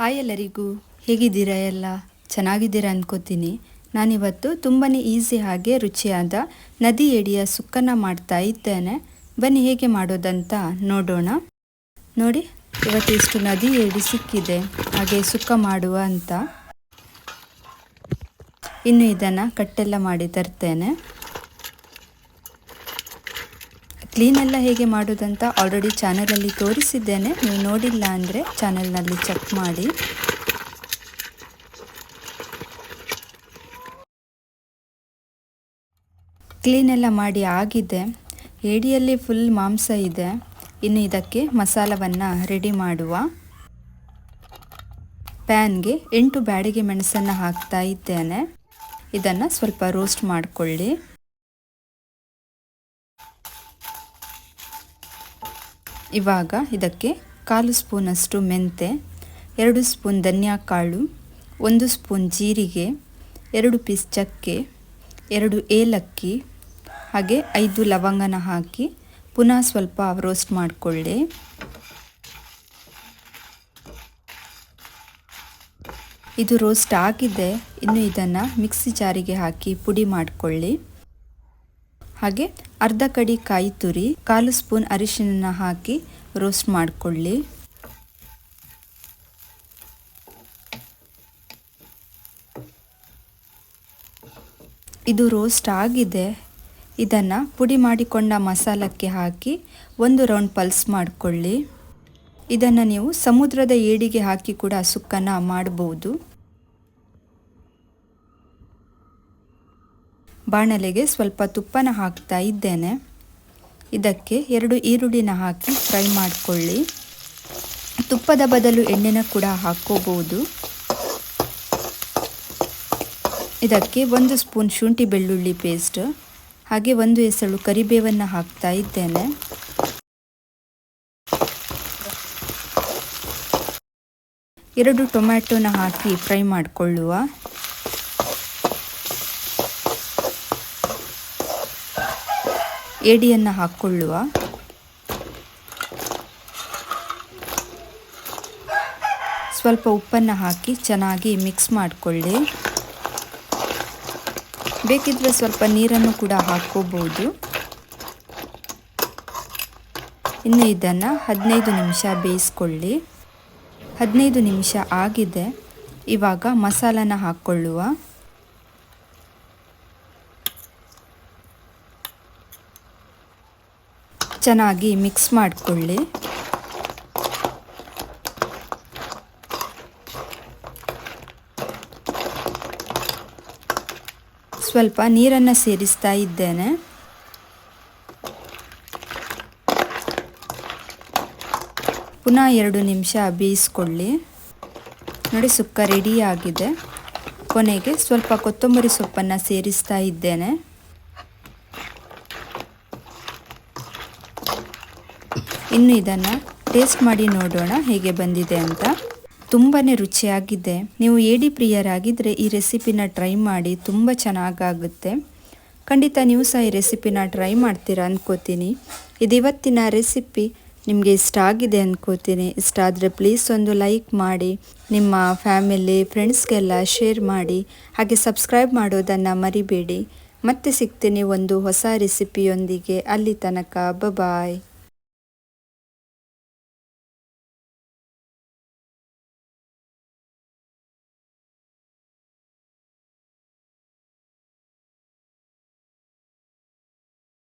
Hi ಎಲ್ಲರಿಗೂ, ಹೇಗಿದ್ದೀರಾ? ಎಲ್ಲ ಚೆನ್ನಾಗಿದ್ದೀರಾ ಅಂದ್ಕೋತೀನಿ. ನಾನಿವತ್ತು ತುಂಬಾ ಈಸಿ ಹಾಗೆ ರುಚಿಯಾದ ನದಿ ಏಡಿಯ ಸುಕ್ಕನ್ನು ಮಾಡ್ತಾ ಇದ್ದೇನೆ. ಬನ್ನಿ ಹೇಗೆ ಮಾಡೋದಂತ ನೋಡೋಣ. ನೋಡಿ, ಇವತ್ತು ಇಷ್ಟು ನದಿ ಏಡಿ ಸಿಕ್ಕಿದೆ ಹಾಗೆ ಸುಕ್ಕ ಮಾಡುವ ಅಂತ. ಇನ್ನು ಇದನ್ನು ಕಟ್ಟೆಲ್ಲ ಮಾಡಿ ತರ್ತೇನೆ. ಕ್ಲೀನೆಲ್ಲ ಹೇಗೆ ಮಾಡೋದಂತ ಆಲ್ರೆಡಿ ಚಾನಲಲ್ಲಿ ತೋರಿಸಿದ್ದೇನೆ. ನೀವು ನೋಡಿಲ್ಲ ಅಂದರೆ ಚಾನಲ್ನಲ್ಲಿ ಚೆಕ್ ಮಾಡಿ. ಕ್ಲೀನೆಲ್ಲ ಮಾಡಿ ಆಗಿದೆ. ಏಡಿಯಲ್ಲಿ ಫುಲ್ ಮಾಂಸ ಇದೆ. ಇನ್ನು ಇದಕ್ಕೆ ಮಸಾಲವನ್ನು ರೆಡಿ ಮಾಡುವ. ಪ್ಯಾನ್ಗೆ 8 ಬ್ಯಾಡಗಿ ಮೆಣಸನ್ನು ಹಾಕ್ತಾ ಇದ್ದೇನೆ. ಇದನ್ನು ಸ್ವಲ್ಪ ರೋಸ್ಟ್ ಮಾಡಿಕೊಳ್ಳಿ. ಇವಾಗ ಇದಕ್ಕೆ 1/4 ಸ್ಪೂನಷ್ಟು ಮೆಂತೆ, 2 ಸ್ಪೂನ್ ಧನಿಯಾ ಕಾಳು, 1 ಸ್ಪೂನ್ ಜೀರಿಗೆ, 2 ಪೀಸ್ ಚಕ್ಕೆ, 2 ಏಲಕ್ಕಿ ಹಾಗೆ 5 ಲವಂಗನ ಹಾಕಿ ಪುನಃ ಸ್ವಲ್ಪ ರೋಸ್ಟ್ ಮಾಡಿಕೊಳ್ಳಿ. ಇದು ರೋಸ್ಟ್ ಆಗಿದೆ. ಇನ್ನು ಇದನ್ನು ಮಿಕ್ಸಿ ಜಾರಿಗೆ ಹಾಕಿ ಪುಡಿ ಮಾಡಿಕೊಳ್ಳಿ. ಹಾಗೆ ಅರ್ಧ ಕಡಿ ಕಾಯಿ ತುರಿ, 1/4 ಸ್ಪೂನ್ ಅರಿಶಿನ ಹಾಕಿ ರೋಸ್ಟ್ ಮಾಡಿಕೊಳ್ಳಿ. ಇದು ರೋಸ್ಟ್ ಆಗಿದೆ. ಇದನ್ನು ಪುಡಿ ಮಾಡಿಕೊಂಡ ಮಸಾಲಕ್ಕೆ ಹಾಕಿ 1 ರೌಂಡ್ ಪಲ್ಸ್ ಮಾಡಿಕೊಳ್ಳಿ. ಇದನ್ನು ನೀವು ಸಮುದ್ರದ ಏಡಿಗೆ ಹಾಕಿ ಕೂಡ ಸುಕ್ಕನ್ನು ಮಾಡಬಹುದು. ಬಾಣಲೆಗೆ ಸ್ವಲ್ಪ ತುಪ್ಪನ ಹಾಕ್ತಾ ಇದ್ದೇನೆ. ಇದಕ್ಕೆ 2 ಈರುಳ್ಳಿನ ಹಾಕಿ ಫ್ರೈ ಮಾಡಿಕೊಳ್ಳಿ. ತುಪ್ಪದ ಬದಲು ಎಣ್ಣೆನ ಕೂಡ ಹಾಕ್ಕೋಬಹುದು. ಇದಕ್ಕೆ 1 ಸ್ಪೂನ್ ಶುಂಠಿ ಬೆಳ್ಳುಳ್ಳಿ ಪೇಸ್ಟ್ ಹಾಗೆ 1 ಎಸಳು ಕರಿಬೇವನ್ನು ಹಾಕ್ತಾ ಇದ್ದೇನೆ. ಎರಡು ಟೊಮ್ಯಾಟೋನ ಹಾಕಿ ಫ್ರೈ ಮಾಡಿಕೊಳ್ಳುವ. ಏಡಿಯನ್ನು ಹಾಕ್ಕೊಳ್ಳುವ. ಸ್ವಲ್ಪ ಉಪ್ಪನ್ನು ಹಾಕಿ ಚೆನ್ನಾಗಿ ಮಿಕ್ಸ್ ಮಾಡಿಕೊಳ್ಳಿ. ಬೇಕಿದ್ರೆ ಸ್ವಲ್ಪ ನೀರನ್ನು ಕೂಡ ಹಾಕ್ಕೋಬಹುದು. ಇನ್ನು ಇದನ್ನು 15 ನಿಮಿಷ ಬೇಯಿಸ್ಕೊಳ್ಳಿ. 15 ನಿಮಿಷ ಆಗಿದೆ. ಇವಾಗ ಮಸಾಲನ ಹಾಕ್ಕೊಳ್ಳುವ. ಚೆನ್ನಾಗಿ ಮಿಕ್ಸ್ ಮಾಡಿಕೊಳ್ಳಿ. ಸ್ವಲ್ಪ ನೀರನ್ನು ಸೇರಿಸ್ತಾ ಇದ್ದೇನೆ. ಪುನಃ 2 ನಿಮಿಷ ಬೇಯಿಸ್ಕೊಳ್ಳಿ. ನೋಡಿ, ಸುಕ್ಕ ರೆಡಿ ಆಗಿದೆ. ಕೊನೆಗೆ ಸ್ವಲ್ಪ ಕೊತ್ತಂಬರಿ ಸೊಪ್ಪನ್ನು ಸೇರಿಸ್ತಾ ಇದ್ದೇನೆ. ಇನ್ನು ಇದನ್ನು ಟೇಸ್ಟ್ ಮಾಡಿ ನೋಡೋಣ ಹೇಗೆ ಬಂದಿದೆ ಅಂತ. ತುಂಬಾ ರುಚಿಯಾಗಿದೆ. ನೀವು ಏಡಿ ಪ್ರಿಯರಾಗಿದ್ದರೆ ಈ ರೆಸಿಪಿನ ಟ್ರೈ ಮಾಡಿ, ತುಂಬ ಚೆನ್ನಾಗಾಗುತ್ತೆ. ಖಂಡಿತ ನೀವು ಸಹ ಈ ರೆಸಿಪಿನ ಟ್ರೈ ಮಾಡ್ತೀರಾ ಅಂದ್ಕೋತೀನಿ. ಇದು ಇವತ್ತಿನ ರೆಸಿಪಿ ನಿಮಗೆ ಇಷ್ಟ ಆಗಿದೆ ಅಂದ್ಕೋತೀನಿ. ಇಷ್ಟ ಆದರೆ ಪ್ಲೀಸ್ ಒಂದು ಲೈಕ್ ಮಾಡಿ, ನಿಮ್ಮ ಫ್ಯಾಮಿಲಿ ಫ್ರೆಂಡ್ಸ್ಗೆಲ್ಲ ಶೇರ್ ಮಾಡಿ, ಹಾಗೆ ಸಬ್ಸ್ಕ್ರೈಬ್ ಮಾಡೋದನ್ನು ಮರಿಬೇಡಿ. ಮತ್ತೆ ಸಿಗ್ತೀನಿ ಒಂದು ಹೊಸ ರೆಸಿಪಿಯೊಂದಿಗೆ. ಅಲ್ಲಿ ತನಕ ಬಾಯ್.